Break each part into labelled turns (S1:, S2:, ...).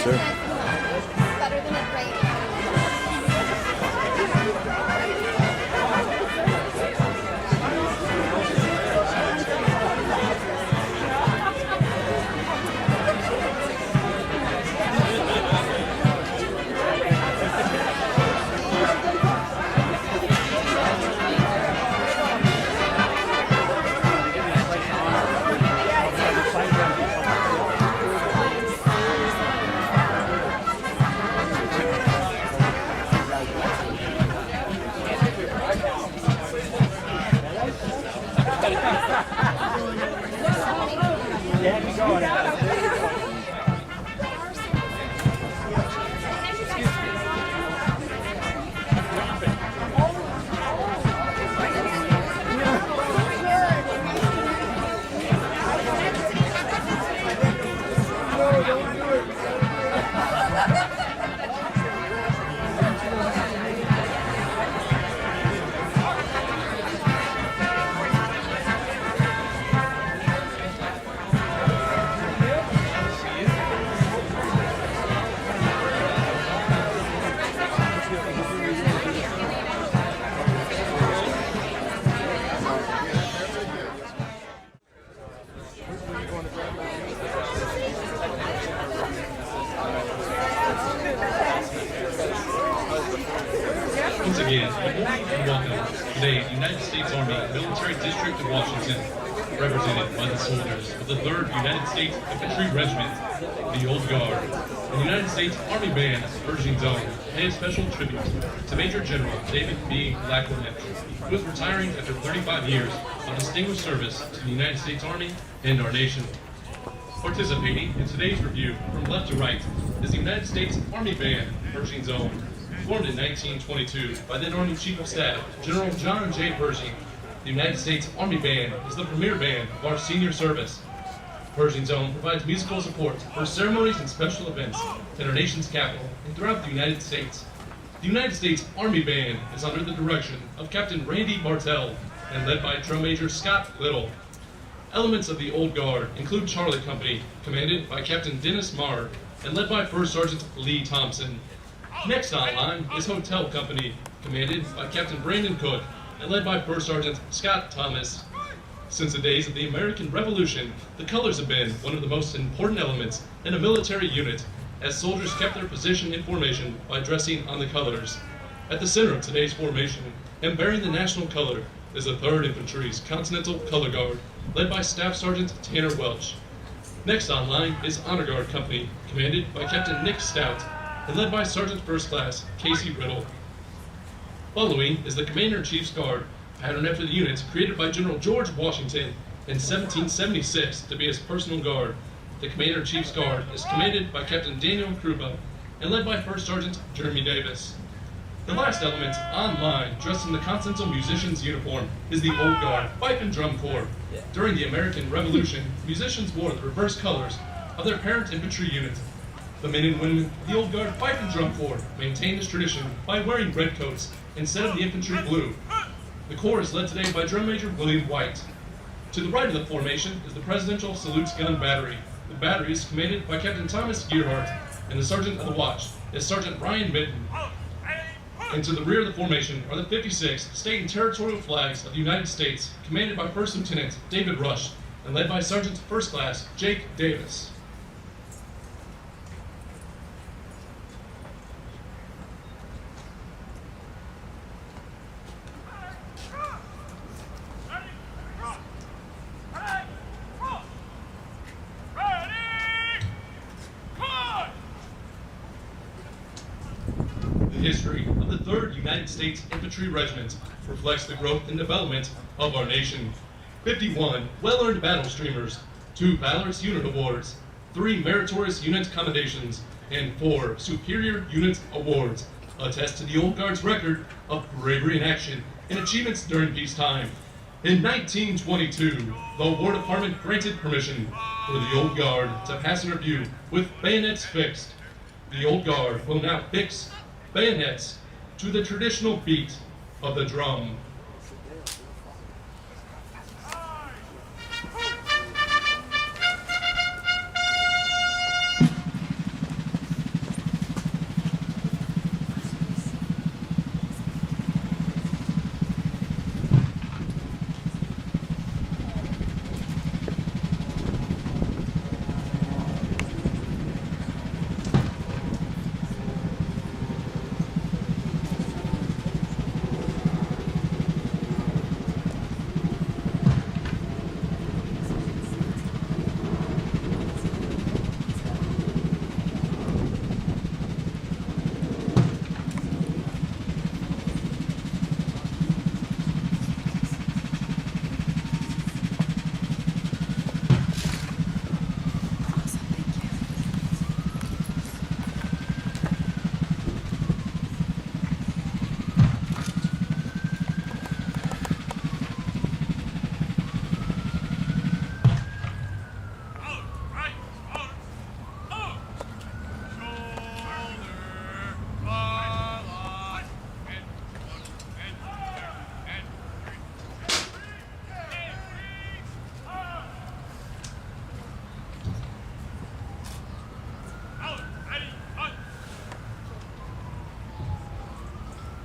S1: sir.
S2: It's better than it rains.
S3: Once again, good morning and welcome. Today, the United States Army Military District of Washington, represented by the soldiers of the 3rd United States Infantry Regiment, the Old Guard, and the United States Army Band Pershing Zone, pay a special tribute to Major General David B. Lacquement, who is retiring after 35 years of distinguished service to the United States Army and our nation. Participating in today's review from left to right is the United States Army Band Pershing Zone, formed in 1922 by then Army Chief of Staff General John J. Pershing. The United States Army Band is the premier band of our senior service. Pershing Zone provides musical support for ceremonies and special events in our nation's capital and throughout the United States. The United States Army Band is under the direction of Captain Randy Martell and led by Drum Major Scott Little. Elements of the Old Guard include Charlie Company, commanded by Captain Dennis Marr and led by First Sergeant Lee Thompson. Next online is Hotel Company, commanded by Captain Brandon Cook and led by First Sergeant Scott Thomas. Since the days of the American Revolution, the colors have been one of the most important elements in a military unit, as soldiers kept their position in formation by dressing on the colors. At the center of today's formation, and bearing the national color, is the 3rd Infantry's Continental Color Guard, led by Staff Sergeant Tanner Welch. Next online is Honor Guard Company, commanded by Captain Nick Stout, and led by Sergeant First Class Casey Riddle. Following is the Commander-in-Chief's Guard, patterned after the units created by General George Washington in 1776 to be his personal guard. The Commander-in-Chief's Guard is commanded by Captain Daniel Krupa and led by First Sergeant Jeremy Davis. The last element, online, dressed in the Continental Musician's uniform, is the Old Guard Fife and Drum Corps. During the American Revolution, musicians wore the reverse colors of their parent infantry unit. The men and women of the Old Guard Fife and Drum Corps maintain this tradition by wearing red coats instead of the infantry blue. The Corps is led today by Drum Major William White. To the right of the formation is the Presidential Salutes Gun Battery. The battery is commanded by Captain Thomas Gearhart, and the Sergeant of the Watch is Sergeant Brian Minton. And to the rear of the formation are the 56 state and territorial flags of the United States, commanded by First Lieutenant David Rush, and led by Sergeant First Class Jake Davis. The history of the 3rd United States Infantry Regiment reflects the growth and development of our nation. 51 well-earned battle streamers, 2 Valorous Unit Awards, 3 Meritorious Unit Commendations, and 4 Superior Unit Awards attest to the Old Guard's record of bravery in action and achievements during peacetime. In 1922, the War Department granted permission for the Old Guard to pass in review with bayonets fixed. The Old Guard will now fix bayonets to the traditional beat of the drum.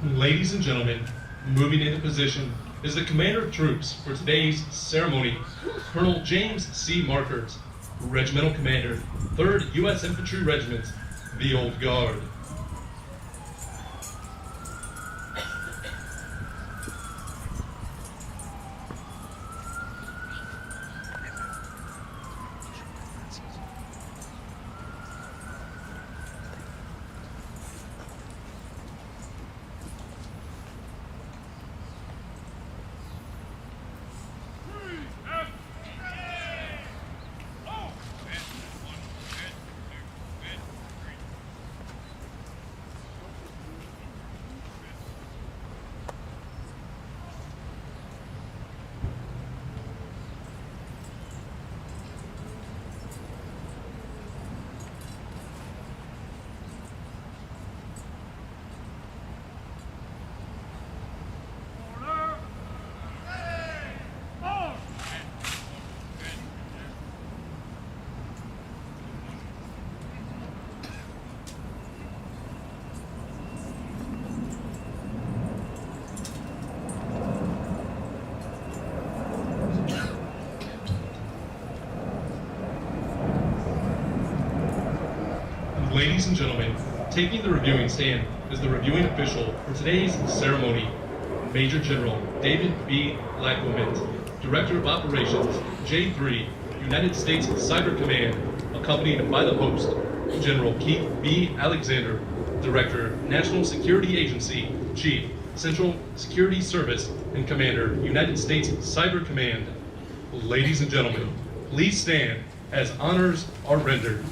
S3: Ladies and gentlemen, moving into position is the commander of troops for today's ceremony, Colonel James C. Markert, Regimental Commander, 3rd U.S. Infantry Regiment, the Old Guard. Ladies and gentlemen, taking the reviewing stand is the reviewing official for today's ceremony, Major General David B. Lacquement, Director of Operations, J3, United States Cyber Command, accompanied by the host, General Keith B. Alexander, Director, National Security Agency, Chief, Central Security Service, and Commander, United States Cyber Command. Ladies and gentlemen, please stand as honors are rendered.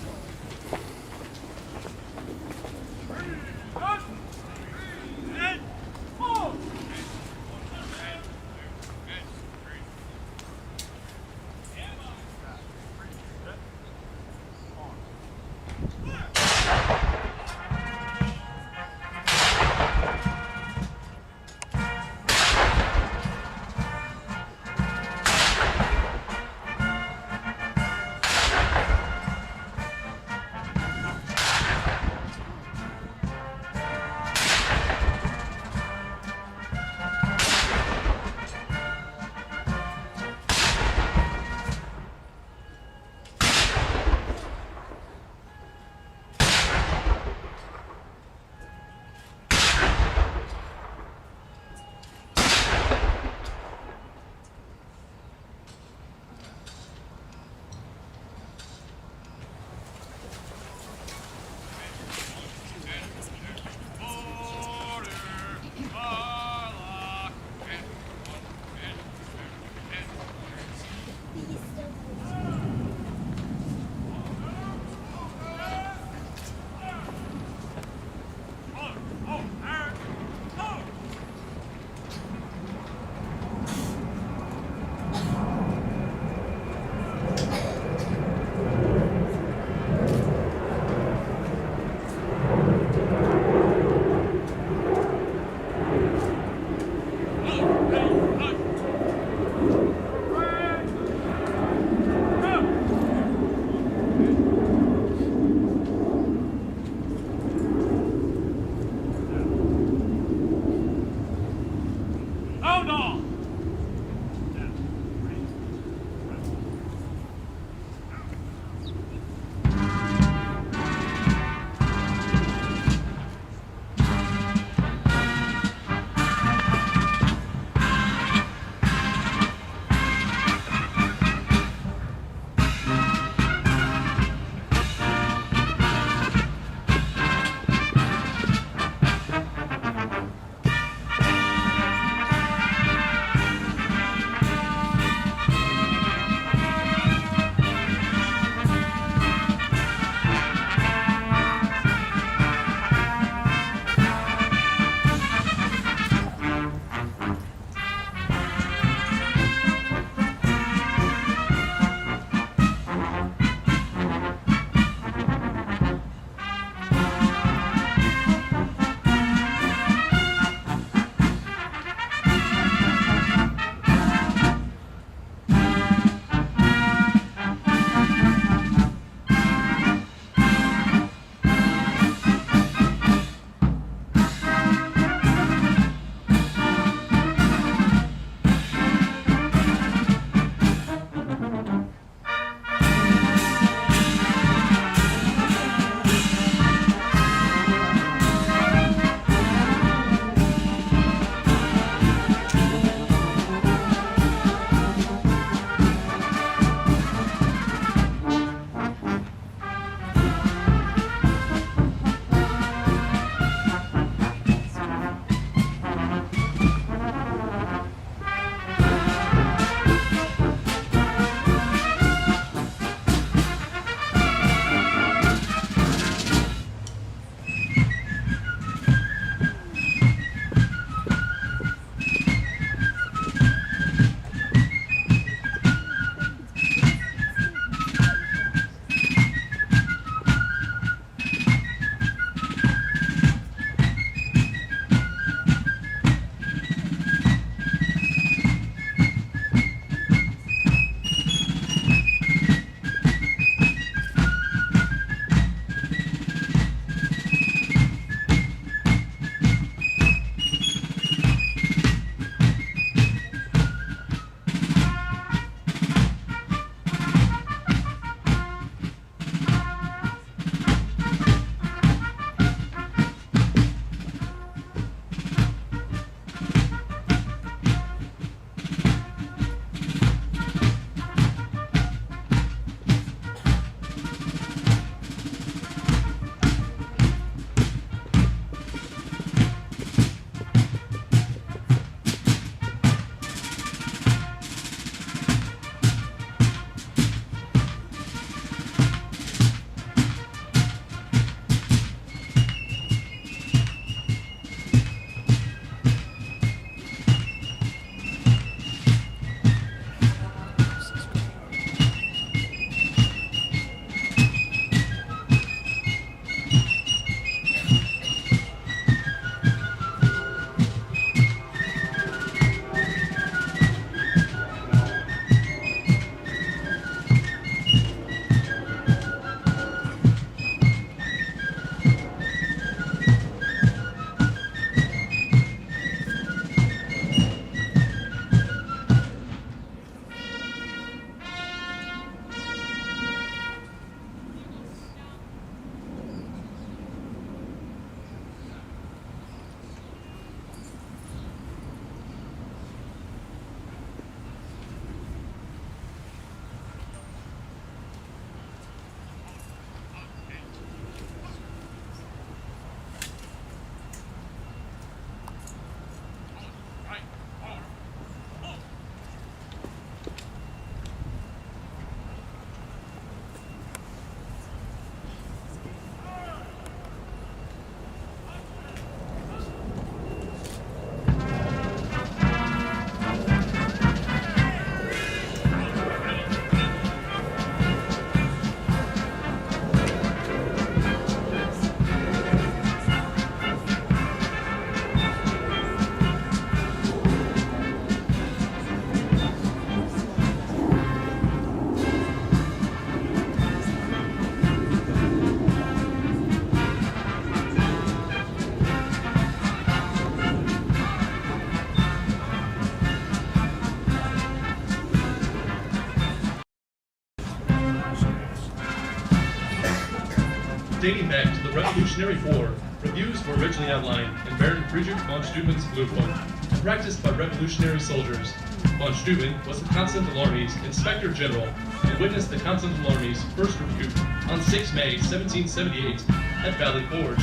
S3: dating back to the Revolutionary War, reviews were originally outlined in Baron Friedrich von Steuben's Blue Book and practiced by revolutionary soldiers. Von Steuben was the Continental Army's Inspector General and witnessed the Continental Army's first review on 6 May 1778 at Valley Forge.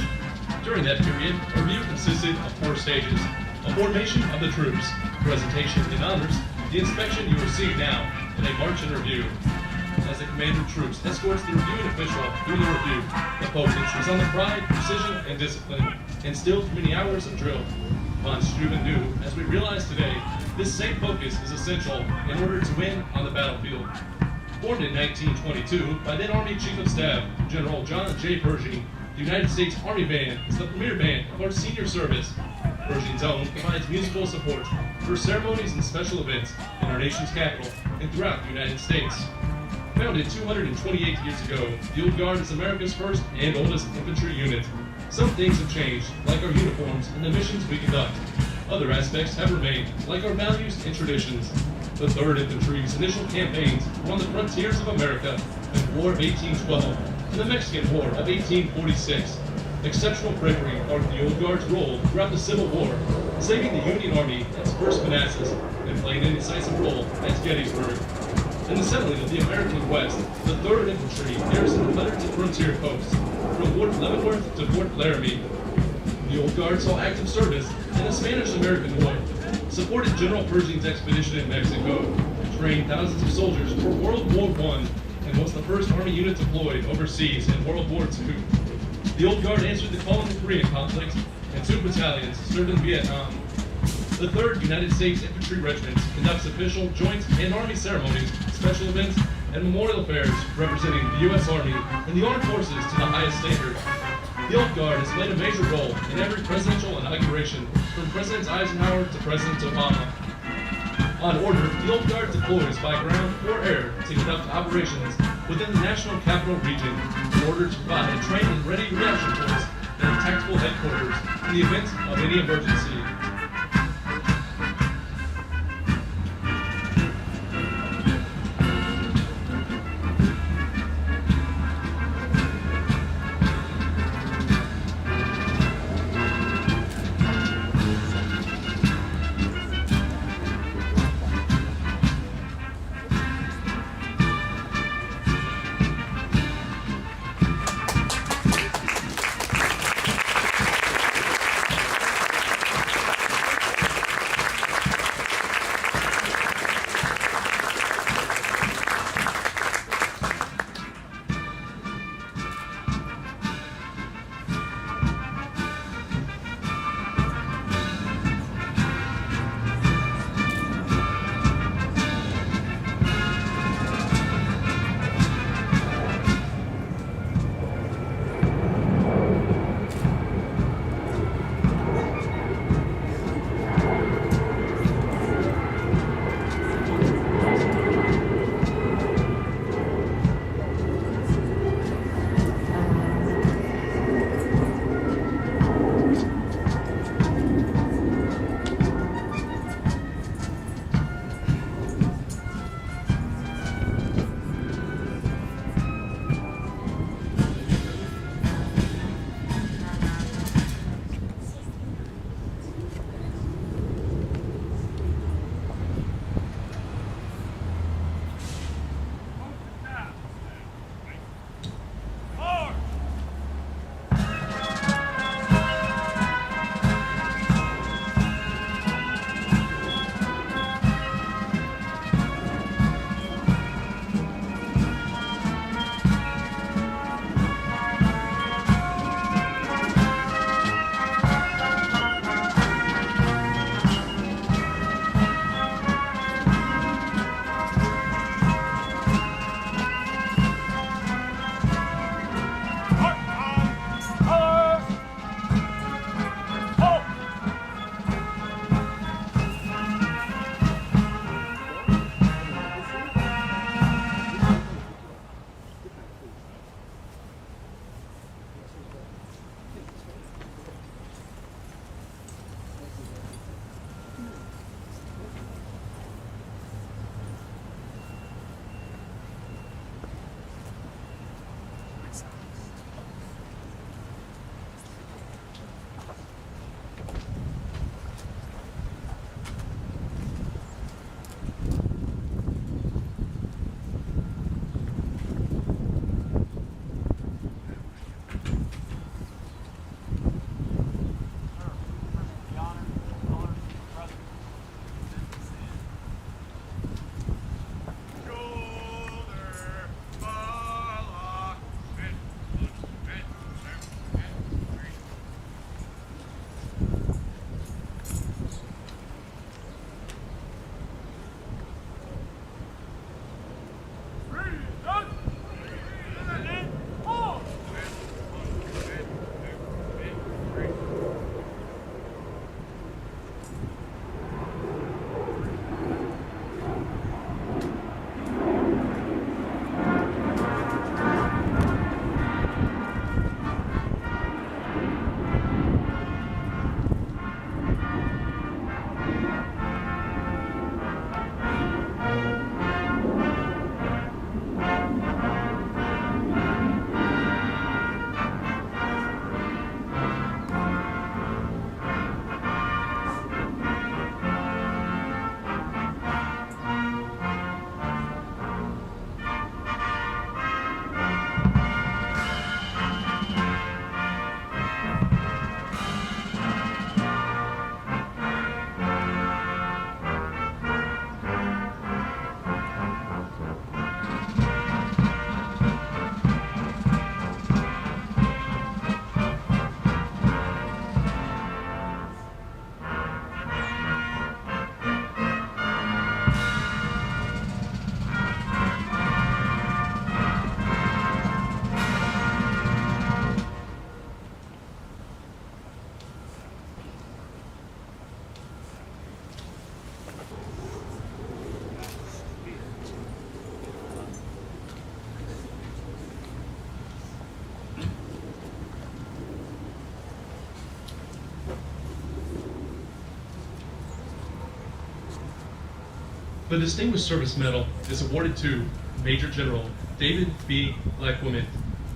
S3: During that period, a review consisted of 4 stages: a formation of the troops, presentation and honors, the inspection you are seeing now, and a march and review. As the commander of troops escorts the reviewing official through the review, the focus is on the pride, precision, and discipline instilled through many hours of drill. Von Steuben knew, as we realize today, this same focus is essential in order to win on the battlefield. Formed in 1922 by then Army Chief of Staff General John J. Pershing, the United States Army Band is the premier band of our senior service. Pershing's Own provides musical support for ceremonies and special events in our nation's capital and throughout the United States. Founded 228 years ago, the Old Guard is America's first and oldest infantry unit. Some things have changed, like our uniforms and the missions we conduct. Other aspects have remained, like our values and traditions. The 3rd Infantry's initial campaigns were on the frontiers of America in the War of 1812 and the Mexican War of 1846. Exceptional bravery marked the Old Guard's role throughout the Civil War, saving the Union Army at its first Manassas and playing an decisive role at Gettysburg. In the settling of the American West, the 3rd Infantry garrisoned hundreds of frontier posts, from Fort Leavenworth to Fort Laramie. The Old Guard saw active service in the Spanish-American War, supported General Pershing's expedition in Mexico, trained thousands of soldiers for World War I, and was the first Army unit deployed overseas in World War II. The Old Guard answered the call in the Korean conflict, and 2 battalions served in Vietnam. The 3rd United States Infantry Regiment conducts official, joint, and Army ceremonies, special events, and memorial affairs representing the U.S. Army and the armed forces to the highest standard. The Old Guard has played a major role in every presidential inauguration, from President Eisenhower to President Obama. On order, the Old Guard deploys by ground or air to conduct operations within the National Capital Region in order to provide a trained and ready reaction force and a tactical headquarters in the event of any emergency. The Distinguished Service Medal is awarded to Major General David B. Lacquement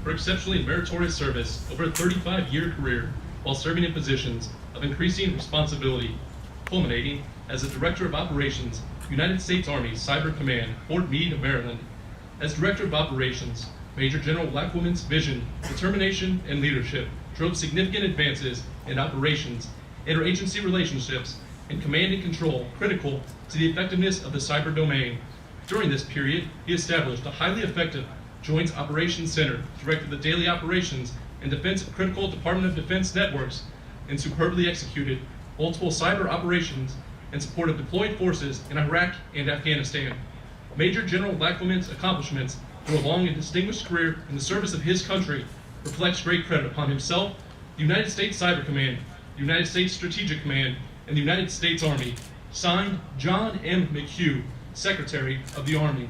S3: for exceptionally meritorious service over a 35-year career while serving in positions of increasing responsibility, culminating as the Director of Operations, United States Army Cyber Command, Fort Meade, Maryland. As Director of Operations, Major General Lacquement's vision, determination, and leadership drove significant advances in operations, interagency relationships, and command and control critical to the effectiveness of the cyber domain. During this period, he established a highly effective Joint Operations Center, directed the daily operations and defense of critical Department of Defense networks, and superbly executed multiple cyber operations in support of deployed forces in Iraq and Afghanistan. Major General Lacquement's accomplishments through a long and distinguished career in the service of his country reflects great credit upon himself, the United States Cyber Command, the United States Strategic Command, and the United States Army. Signed, John M. McHugh, Secretary of the Army.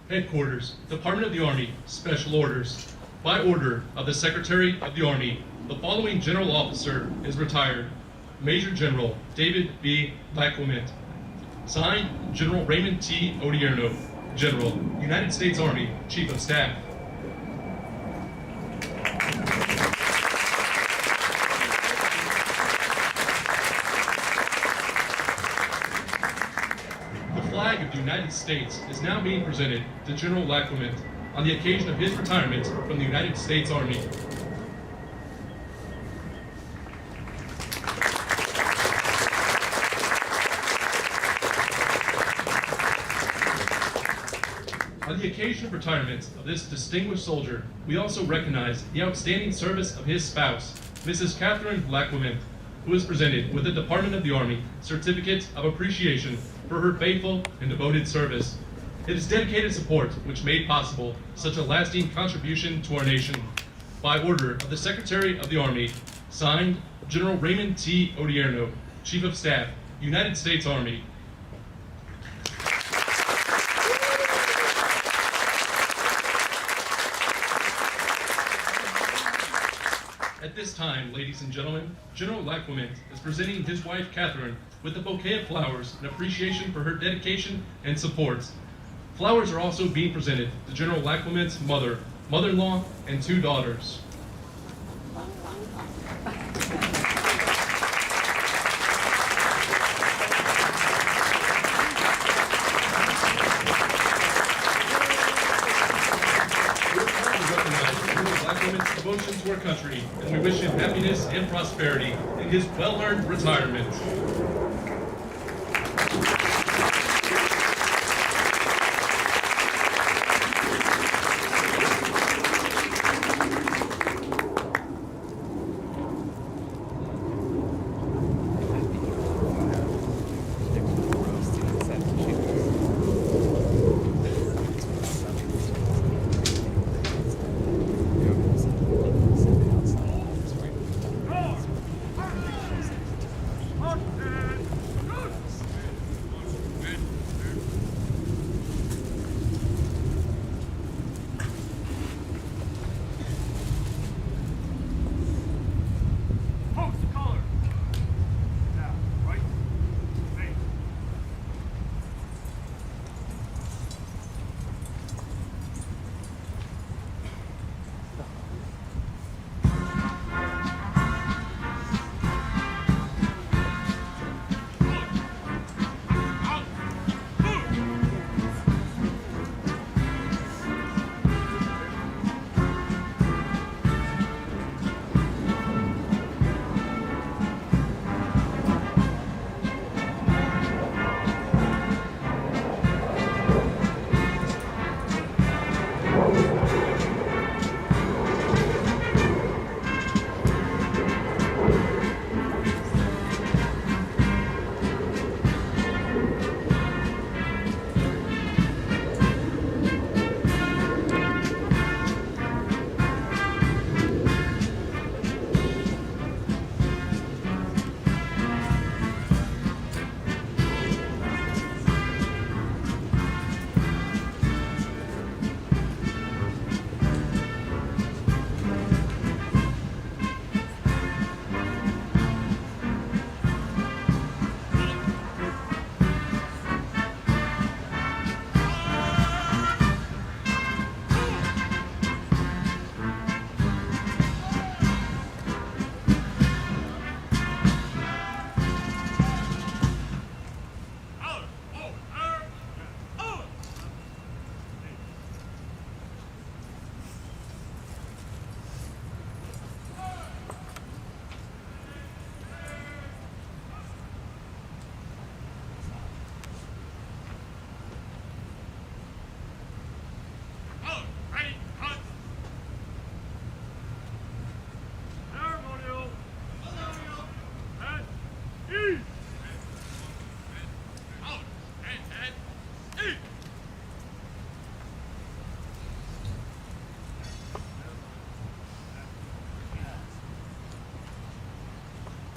S3: Headquarters, Department of the Army, Special Orders. By order of the Secretary of the Army, the following General Officer is retired. Major General David B. Lacquement. Signed, General Raymond T. Odierno, General, United States Army, Chief of Staff. The flag of the United States is now being presented to General Lacquement on the occasion of his retirement from the United States Army. On the occasion of retirement of this distinguished soldier, we also recognize the outstanding service of his spouse, Mrs. Catherine Lacquement, who is presented with the Department of the Army Certificate of Appreciation for her faithful and devoted service. It is dedicated support which made possible such a lasting contribution to our nation. By order of the Secretary of the Army, signed, General Raymond T. Odierno, Chief of Staff, United States Army. At this time, ladies and gentlemen, General Lacquement is presenting his wife, Catherine, with a bouquet of flowers in appreciation for her dedication and support. Flowers are also being presented to General Lacquement's mother, mother-in-law, and 2 daughters. Devotion to our country, and we wish him happiness and prosperity in his well-earned retirement.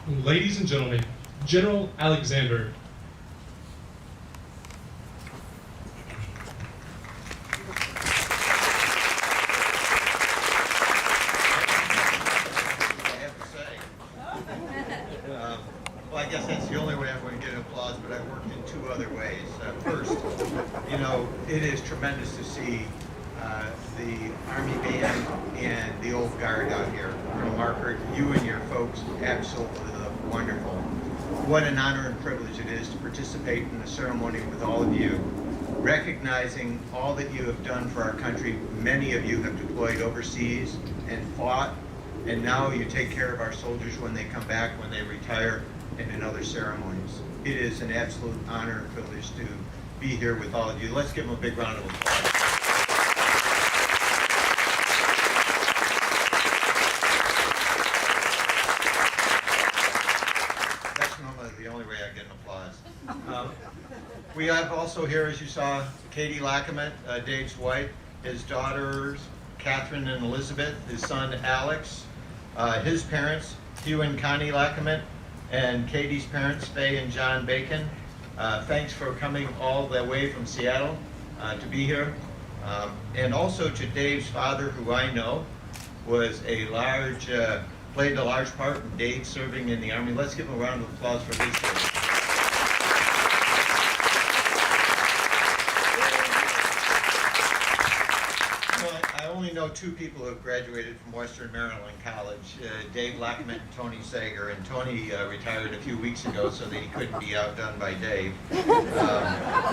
S1: Ladies and gentlemen, General Alexander.
S4: Well, I guess that's the only way I'm going to get applause, but I've worked in two other ways. First, you know, it is tremendous to see the Army Band and the Old Guard out here. Colonel Marker, you and your folks absolutely wonderful. What an honor and privilege it is to participate in the ceremony with all of you, recognizing all that you have done for our country. Many of you have deployed overseas and fought, and now you take care of our soldiers when they come back, when they retire, and in other ceremonies. It is an absolute honor and privilege to be here with all of you. Let's give them a big round of applause. That's normally the only way I get an applause. We have also here, as you saw, Katie Lacquement, Dave's wife, his daughters, Catherine and Elizabeth, his son, Alex, his parents, Hugh and Connie Lacquement, and Katie's parents, Faye and John Bacon. Thanks for coming all the way from Seattle to be here. And also to Dave's father, who I know was played a large part in Dave serving in the Army. Let's give him a round of applause for his service. I only know two people who have graduated from Western Maryland College, Dave Lacquement and Tony Sager, and Tony retired a few weeks ago so that he couldn't be outdone by Dave.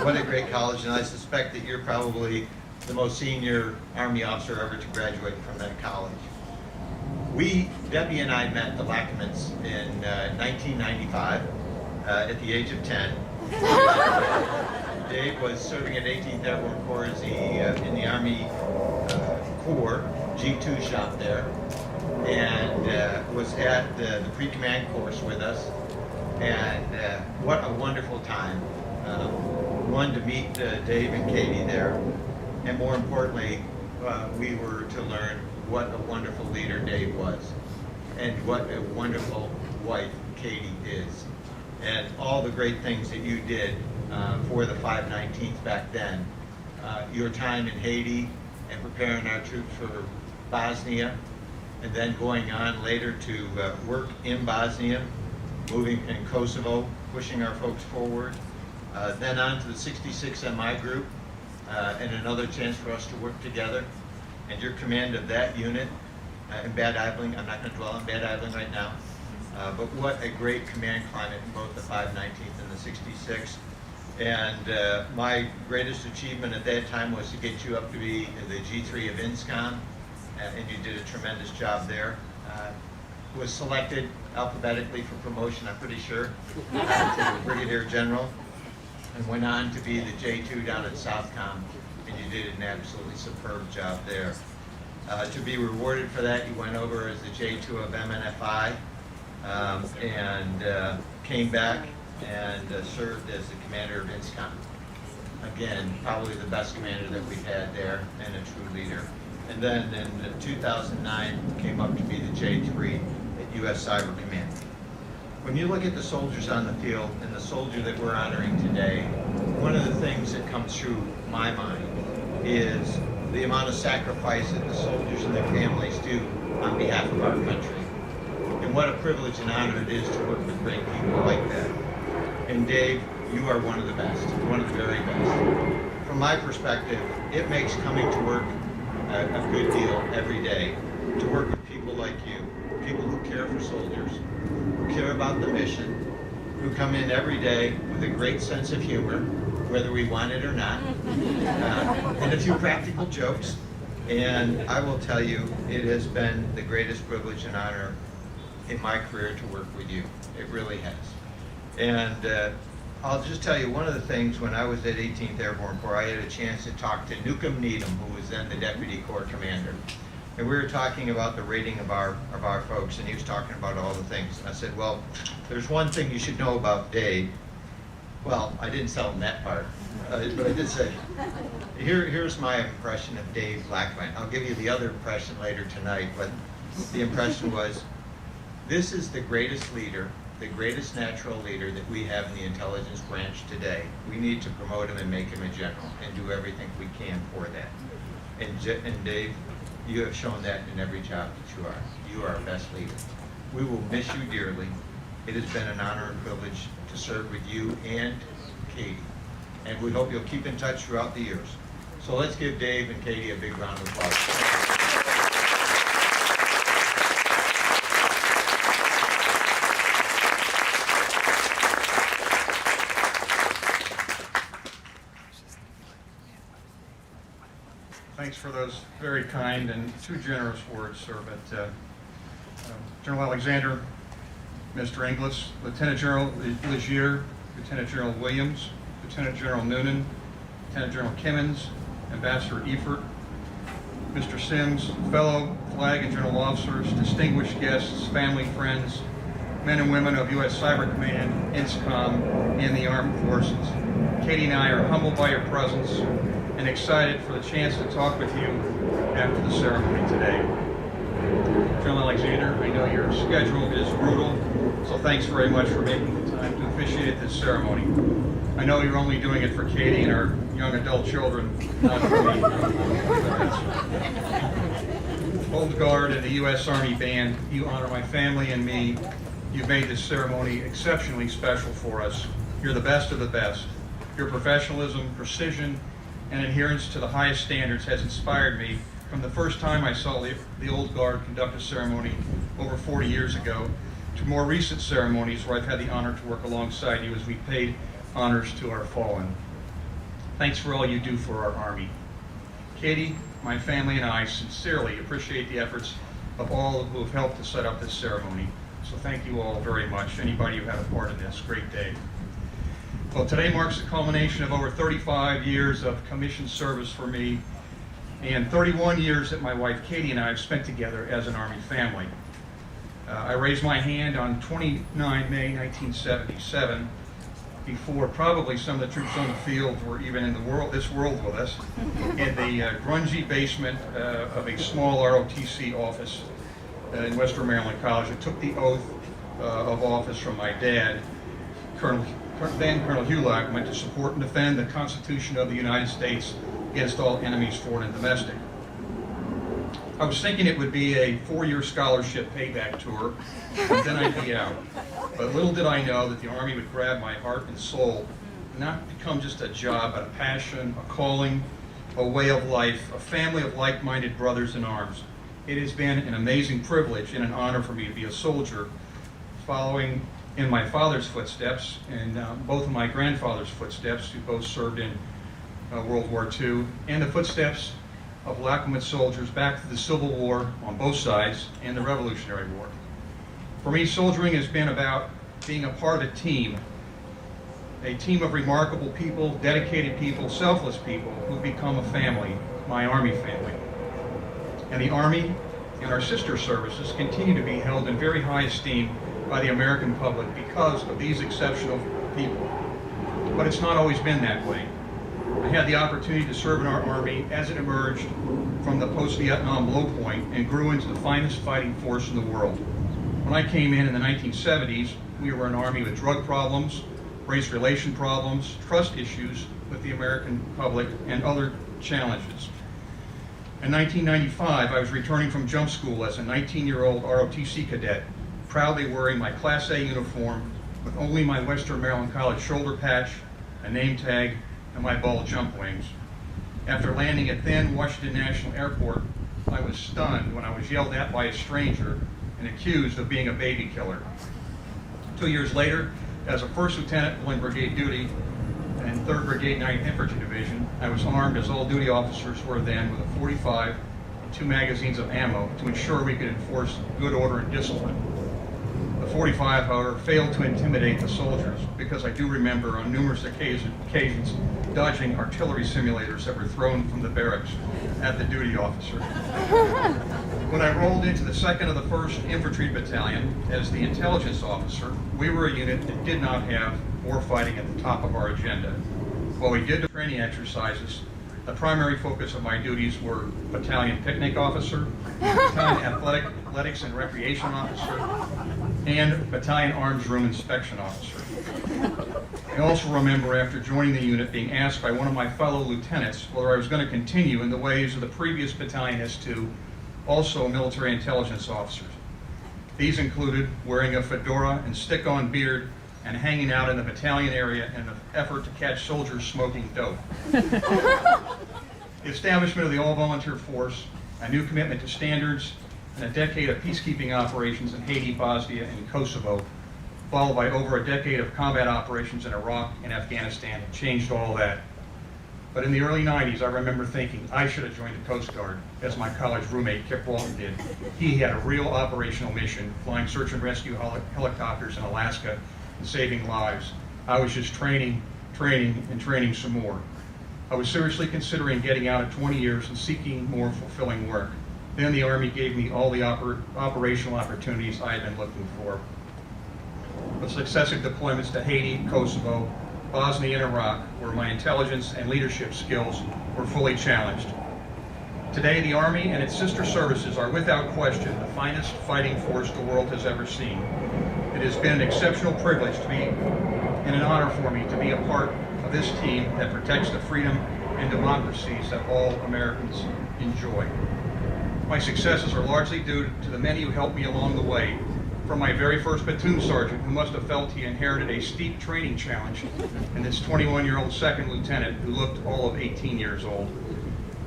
S4: What a great college, and I suspect that you're probably the most senior Army officer ever to graduate from that college. Debbie and I met the Lacquements in 1995 at the age of 10. Dave was serving at 18th Airborne Corps as in the Army Corps G2 shop there, and was at the pre-command course with us. And what a wonderful time. One, to meet Dave and Katie there, and more importantly, we were to learn what a wonderful leader Dave was, and what a wonderful wife Katie is, and all the great things that you did for the 519th back then. Your time in Haiti and preparing our troops for Bosnia, and then going on later to work in Bosnia, moving in Kosovo, pushing our folks forward, then on to the 66 MI group, and another chance for us to work together, and your command of that unit in Bad Aibling. I'm not going to dwell on Bad Aibling right now, but what a great command climate in both the 519th and the 66. And my greatest achievement at that time was to get you up to be the G3 of INSCOM, and you did a tremendous job there. Was selected alphabetically for promotion, I'm pretty sure, to Brigadier General, and went on to be the J2 down at SOUTHCOM, and you did an absolutely superb job there. To be rewarded for that, you went over as the J2 of MNFI, and came back and served as the commander of INSCOM. Again, probably the best commander that we've had there, and a true leader. And then in 2009, came up to be the J3 at U.S. Cyber Command. When you look at the soldiers on the field and the soldier that we're honoring today, one of the things that comes through my mind is the amount of sacrifice that the soldiers and their families do on behalf of our country. And what a privilege and honor it is to work with great people like that. And Dave, you are one of the best, one of the very best. From my perspective, it makes coming to work a good deal every day, to work with people like you, people who care for soldiers, who care about the mission, who come in every day with a great sense of humor, whether we want it or not, and a few practical jokes. And I will tell you, it has been the greatest privilege and honor in my career to work with you. It really has. And I'll just tell you one of the things, when I was at 18th Airborne Corps, I had a chance to talk to Newcomb Needham, who was then the Deputy Corps Commander. And we were talking about the rating of our folks, and he was talking about all the things. And I said, well, there's one thing you should know about Dave. Well, I didn't tell him that part, but I did say, here's my impression of Dave Lacquement. I'll give you the other impression later tonight, but the impression was, This is the greatest leader, the greatest natural leader that we have in the intelligence branch today. We need to promote him and make him a general and do everything we can for that. And Dave, you have shown that in every job that you are. You are our best leader. We will miss you dearly. It has been an honor and privilege to serve with you and Katie. And we hope you'll keep in touch throughout the years. So let's give Dave and Katie a big round of applause.
S5: Thanks for those very kind and too generous words, sir. But General Alexander, Mr. Inglis, Lieutenant General Legier, Lieutenant General Williams, Lieutenant General Noonan, Lieutenant General Kimmons, Ambassador Efert, Mr. Sims, fellow flag and general officers, distinguished guests, family, friends, men and women of U.S. Cyber Command, INSCOM, and the Armed Forces. Katie and I are humbled by your presence and excited for the chance to talk with you after the ceremony today. General Alexander, I know your schedule is brutal, so thanks very much for making the time to officiate at this ceremony. I know you're only doing it for Katie and our young adult children, not for me. Old Guard and the U.S. Army Band, you honor my family and me. You've made this ceremony exceptionally special for us. You're the best of the best. Your professionalism, precision, and adherence to the highest standards has inspired me from the first time I saw the Old Guard conduct a ceremony over 40 years ago to more recent ceremonies where I've had the honor to work alongside you as we paid honors to our fallen. Thanks for all you do for our Army. Katie, my family, and I sincerely appreciate the efforts of all who have helped to set up this ceremony. So thank you all very much. Anybody who had a part in this, great day. Well, today marks the culmination of over 35 years of commissioned service for me and 31 years that my wife Katie and I have spent together as an Army family. I raised my hand on 29 May 1977, before probably some of the troops on the field were even in this world with us, in the grungy basement of a small ROTC office in Western Maryland College. I took the oath of office from my dad, then Colonel Hugh Lacquement, to support and defend the Constitution of the United States against all enemies, foreign and domestic. I was thinking it would be a 4-year scholarship payback tour, and then I'd be out. But little did I know that the Army would grab my heart and soul, not become just a job, but a passion, a calling, a way of life, a family of like-minded brothers in arms. It has been an amazing privilege and an honor for me to be a soldier, following in my father's footsteps and both of my grandfather's footsteps, who both served in World War II, and the footsteps of Lacquement soldiers back to the Civil War on both sides and the Revolutionary War. For me, soldiering has been about being a part of a team of remarkable people, dedicated people, selfless people who become a family, my Army family. And the Army and our sister services continue to be held in very high esteem by the American public because of these exceptional people. But it's not always been that way. I had the opportunity to serve in our Army as it emerged from the post-Vietnam low point and grew into the finest fighting force in the world. When I came in the 1970s, we were an Army with drug problems, race relation problems, trust issues with the American public, and other challenges. In 1995, I was returning from jump school as a 19-year-old ROTC cadet, proudly wearing my Class A uniform with only my Western Maryland College shoulder patch, a name tag, and my ball jump wings. After landing at then Washington National Airport, I was stunned when I was yelled at by a stranger and accused of being a baby killer. 2 years later, as a first lieutenant pulling brigade duty in 3rd Brigade 9th Infantry Division, I was armed as all duty officers were then with a .45 and 2 magazines of ammo to ensure we could enforce good order and discipline. The .45, however, failed to intimidate the soldiers because I do remember on numerous occasions dodging artillery simulators that were thrown from the barracks at the duty officer. When I rolled into the 2nd of the 1st Infantry Battalion as the intelligence officer, we were a unit that did not have war fighting at the top of our agenda. While we did the training exercises, the primary focus of my duties were battalion picnic officer, battalion athletics and recreation officer, and Battalion Arms Room Inspection Officer. I also remember after joining the unit being asked by one of my fellow lieutenants whether I was going to continue in the ways of the previous battalionists to also military intelligence officers. These included wearing a fedora and stick-on beard and hanging out in the battalion area in an effort to catch soldiers smoking dope. The establishment of the all-volunteer force, a new commitment to standards, and a decade of peacekeeping operations in Haiti, Bosnia, and Kosovo, followed by over a decade of combat operations in Iraq and Afghanistan, changed all that. But in the early 90s, I remember thinking I should have joined the Coast Guard, as my college roommate Kip Walton did. He had a real operational mission, flying search and rescue helicopters in Alaska and saving lives. I was just training some more. I was seriously considering getting out at 20 years and seeking more fulfilling work. Then the Army gave me all the operational opportunities I had been looking for. With successive deployments to Haiti, Kosovo, Bosnia, and Iraq, where my intelligence and leadership skills were fully challenged. Today, the Army and its sister services are without question the finest fighting force the world has ever seen. It has been an exceptional privilege to be, and an honor for me to be a part of this team that protects the freedom and democracies that all Americans enjoy. My successes are largely due to the many who helped me along the way, from my very first platoon sergeant, who must have felt he inherited a steep training challenge, and this 21-year-old second lieutenant who looked all of 18 years old,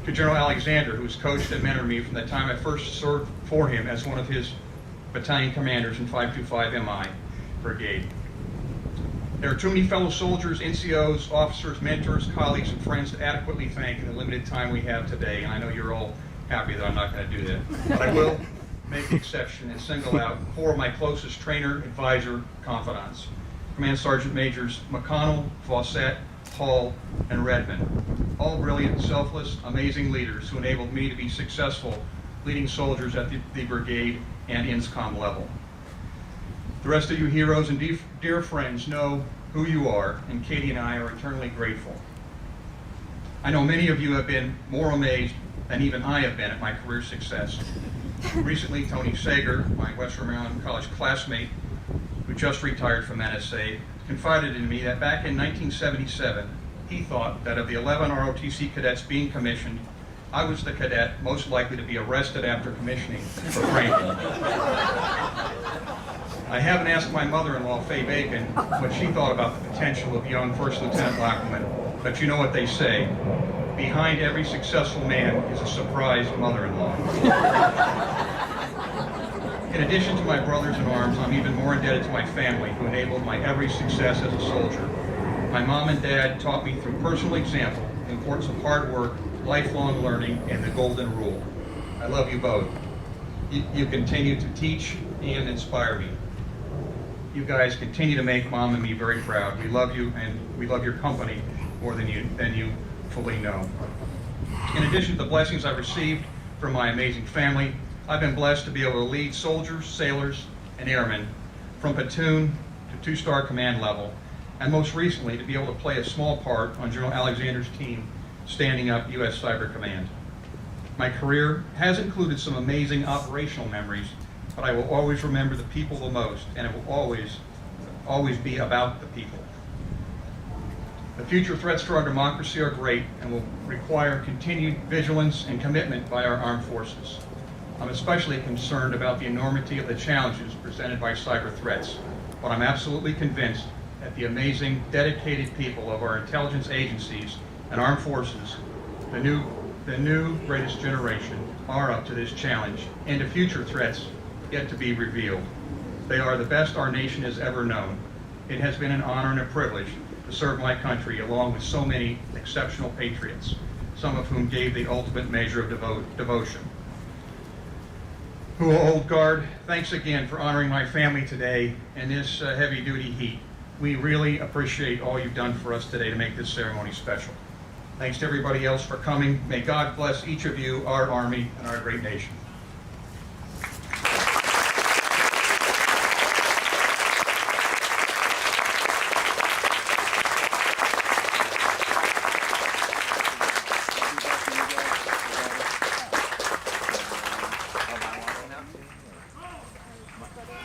S5: to General Alexander, who has coached and mentored me from the time I first served for him as one of his battalion commanders in 525 MI Brigade. There are too many fellow soldiers, NCOs, officers, mentors, colleagues, and friends to adequately thank in the limited time we have today, and I know you're all happy that I'm not going to do that. But I will make an exception and single out 4 of my closest trainer, advisor, confidants. Command Sergeant Majors McConnell, Fawcett, Hall, and Redmond. All brilliant, selfless, amazing leaders who enabled me to be successful leading soldiers at the brigade and INSCOM level. The rest of you heroes and dear friends know who you are, and Katie and I are eternally grateful. I know many of you have been more amazed than even I have been at my career success. Recently, Tony Sager, my Western Maryland College classmate, who just retired from NSA, confided in me that back in 1977, he thought that of the 11 ROTC cadets being commissioned, I was the cadet most likely to be arrested after commissioning for pranking. I haven't asked my mother-in-law, Faye Bacon, what she thought about the potential of young First Lieutenant Lacquement, but you know what they say. Behind every successful man is a surprised mother-in-law. In addition to my brothers in arms, I'm even more indebted to my family, who enabled my every success as a soldier. My mom and dad taught me through personal example the importance of hard work, lifelong learning, and the golden rule. I love you both. You continue to teach and inspire me. You guys continue to make Mom and me very proud. We love you, and we love your company more than you fully know. In addition to the blessings I've received from my amazing family, I've been blessed to be able to lead soldiers, sailors, and airmen from platoon to 2-star command level, and most recently to be able to play a small part on General Alexander's team standing up U.S. Cyber Command. My career has included some amazing operational memories, but I will always remember the people the most, and it will always be about the people. The future threats to our democracy are great and will require continued vigilance and commitment by our armed forces. I'm especially concerned about the enormity of the challenges presented by cyber threats, but I'm absolutely convinced that the amazing, dedicated people of our intelligence agencies and armed forces, the new greatest generation, are up to this challenge and to future threats yet to be revealed. They are the best our nation has ever known. It has been an honor and a privilege to serve my country along with so many exceptional patriots, some of whom gave the ultimate measure of devotion. Who will hold guard, thanks again for honoring my family today in this heavy-duty heat. We really appreciate all you've done for us today to make this ceremony special. Thanks to everybody else for coming. May God bless each of you, our Army, and our great nation.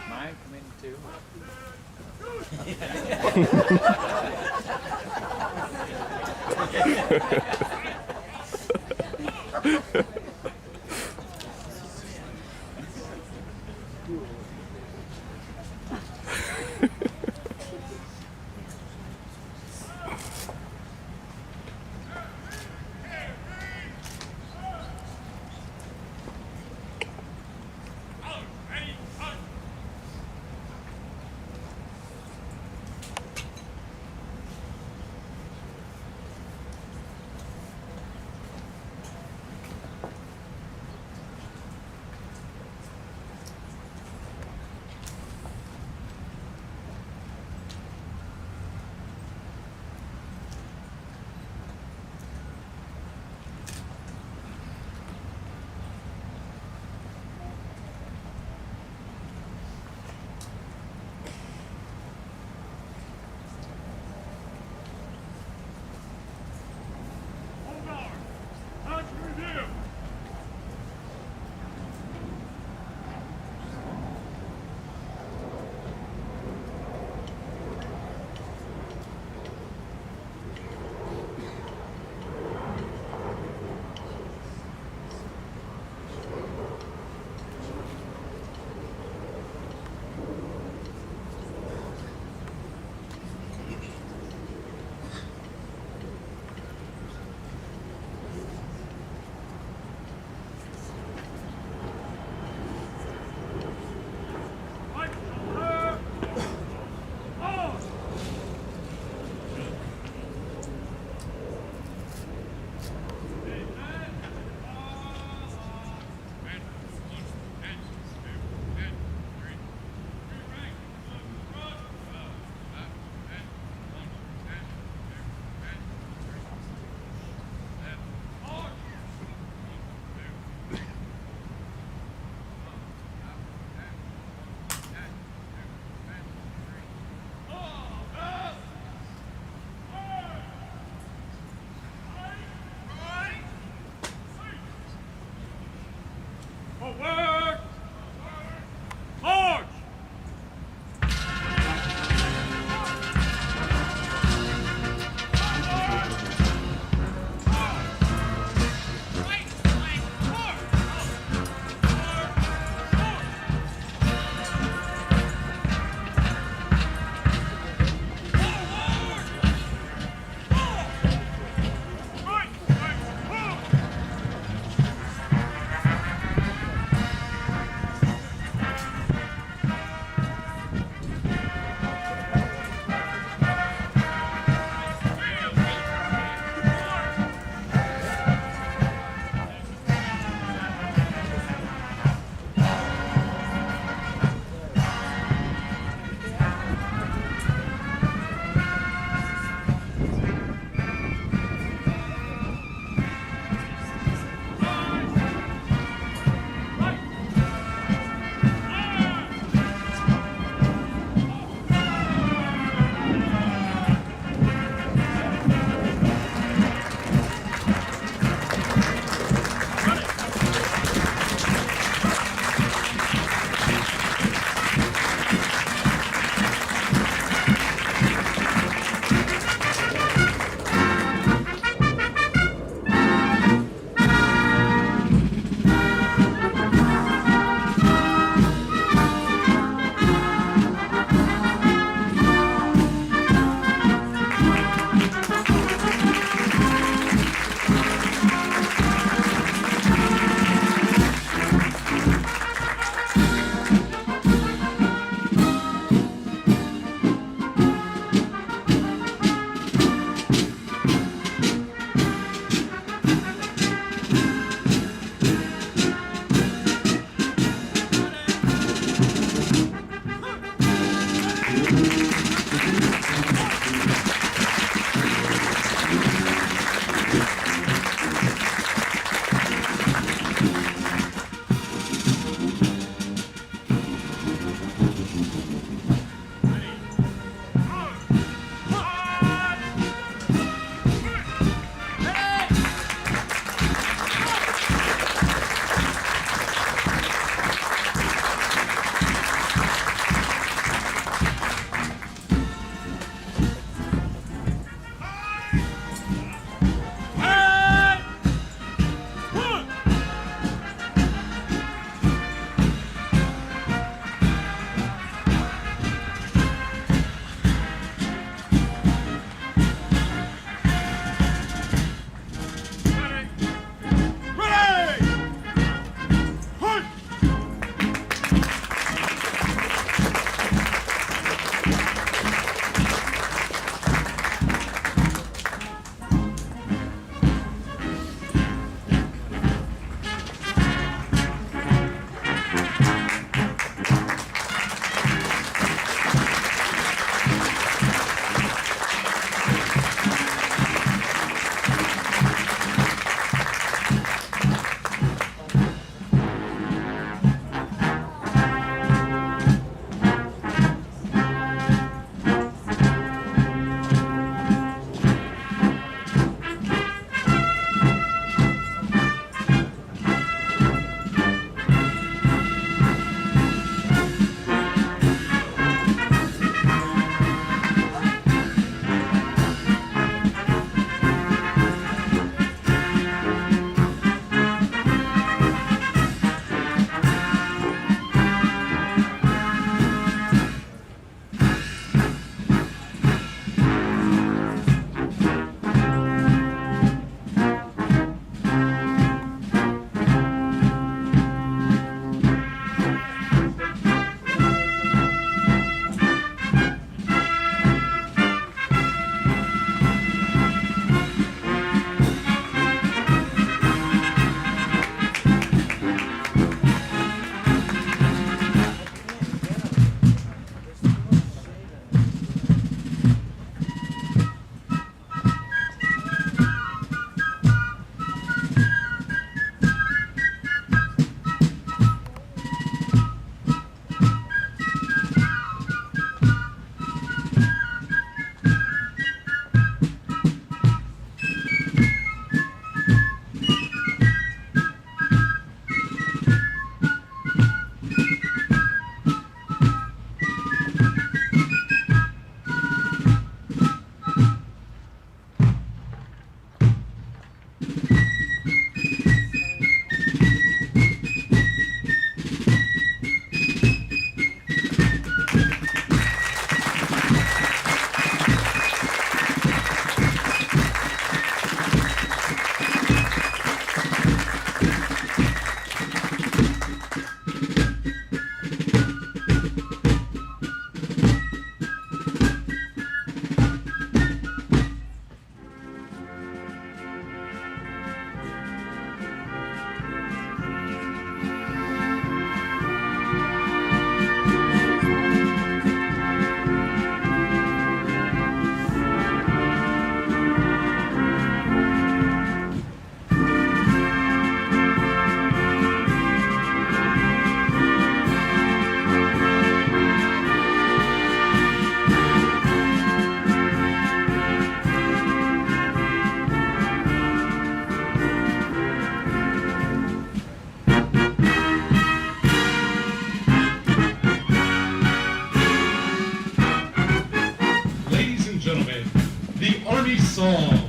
S6: Mine? Ryan come in too?
S1: song.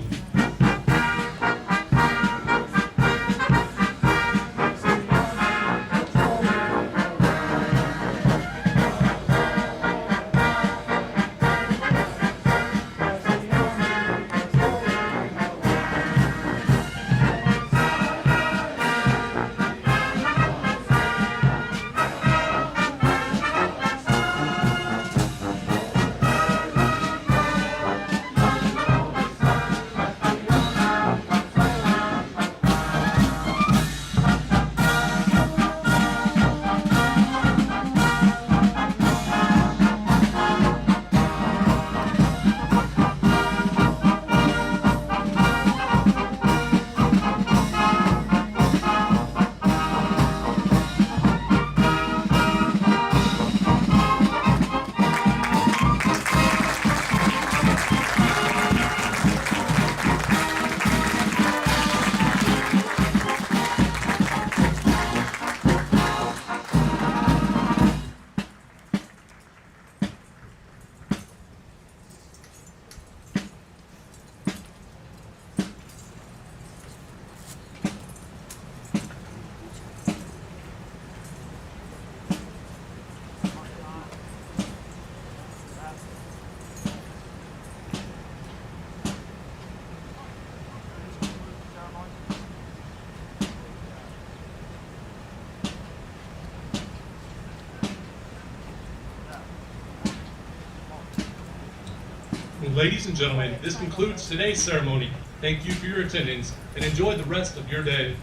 S1: Ladies and gentlemen, this concludes today's ceremony. Thank you for your attendance and enjoy the rest of your day.